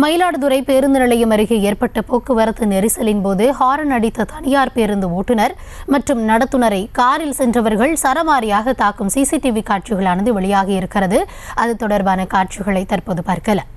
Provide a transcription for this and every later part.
மயிலாடுதுறை பேருந்து நிலையம் அருகே ஏற்பட்ட போக்குவரத்து நெரிசலின் போது ஹாரன் அடித்த தனியார் பேருந்து ஓட்டுநர் மற்றும் நடத்துனரை காரில் சென்றவர்கள் சரமாரியாக தாக்கும் சிசிடிவி காட்சிகளானது வெளியாகி இருக்கிறது. அது தொடர்பான காட்சிகளை தற்போது பார்க்கலாம்.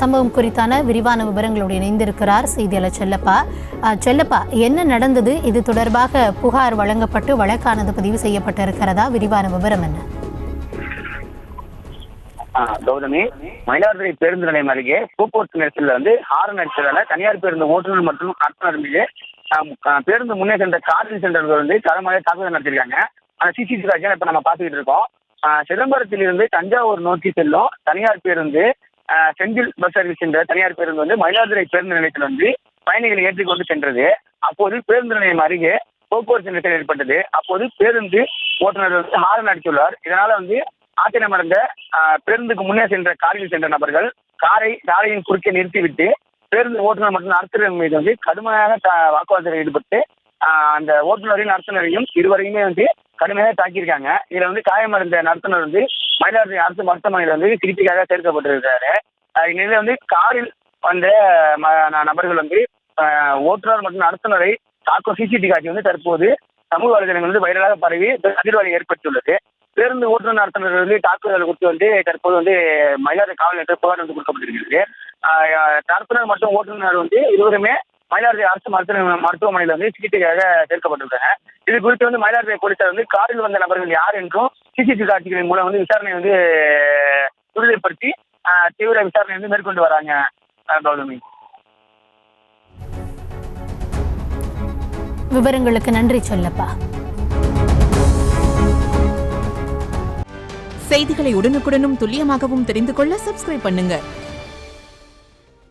சம்பவம் குறித்தான விரிவான விவரங்களோடு இணைந்திருக்கிறார் செய்தியாளர் செல்லப்பா. செல்லப்பா, என்ன நடந்தது? இது தொடர்பாக புகார் வழங்கப்பட்டு வழக்கானது பதிவு செய்யப்பட்டிருக்கிறதா? விரிவான விவரம் என்ன? கௌதமி, மயிலாடுதுறை பேருந்து நிலையம் அருகே போக்குவரத்து நெரிசலில் ஹாரன் அடித்ததால தனியார் பேருந்து ஓட்டுநர் மற்றும் நடத்துனர் மீது பேருந்து முன்னே சென்ற காரில் சென்றவர்கள் தரமாக தாக்குதல் நடத்திருக்காங்க. அந்த சிசிடிவி காட்சியை இப்ப நம்ம பார்த்துக்கிட்டு இருக்கோம். சிதம்பரத்திலிருந்து தஞ்சாவூர் நோக்கி செல்லும் தனியார் பேருந்து செந்தில் பஸ் சர்வீஸ் என்ற தனியார் பேருந்து மயிலாடுதுறை பேருந்து நிலையத்தில் பயணிகளை ஏற்றிக்கொண்டு சென்றது. அப்போது பேருந்து நிலையம் அருகே போக்குவரத்து நெரிசல் ஏற்பட்டது. அப்போது பேருந்து ஓட்டுநர் ஹாரன் அடித்துள்ளார். இதனால ஆத்திரமடைந்த பேருந்துக்கு முன்னே சென்ற காரில் சென்ற நபர்கள் சாலையின் குறுக்கே நிறுத்திவிட்டு பேருந்து ஓட்டுநர் மற்றும் நடத்துனர் மீது கடுமையான வாக்குவாதத்தில் ஈடுபட்டு அந்த ஓட்டுநரையும் நடத்துனரையும் இருவரையுமே கடுமையாக தாக்கியிருக்காங்க. இதுல காயமடைந்த நடத்துனர் மயிலாடுதுறை அரசு மருத்துவமனையில் சிகிச்சைக்காக சேர்க்கப்பட்டிருக்காரு. இந்நிலையில காரில் வந்த நபர்கள் ஓட்டுநர் மற்றும் நடத்துனரை தாக்கும் சிசிடிவி காட்சி தற்போது சமூக வலைதளங்கள் வைரலாக பரவி அதிர்வலை ஏற்பட்டுள்ளது. பேருந்து ஓட்டுநர் நடத்துனர் தாக்குதல் குறித்து தற்போது மயிலாடுதுறை காவல் நிலையத்தில் புகார் கொடுக்கப்பட்டிருக்கிறது. நடத்துனர் மற்றும் ஓட்டுநர் இருவருமே மயிலாடுதுறை அரசு மருத்துவமனையில் சிகிச்சைக்காக சேர்க்கப்பட்டிருக்காங்க. இது குறித்து மயிலாடுதுறை போலீசார் காரில் வந்த நபர்கள் யார் என்றும் சிசிடிவி காட்சிகளின் மூலம் விசாரணை உறுதிப்படுத்தி தீவிர விசாரணை மேற்கொண்டு வராங்க. கௌதமி, விவரங்களுக்கு நன்றி செல்லப்பா. செய்திகளை உடனுக்குடனும் துல்லியமாகவும் தெரிந்து கொள்ள சப்ஸ்கிரைப் பண்ணுங்க.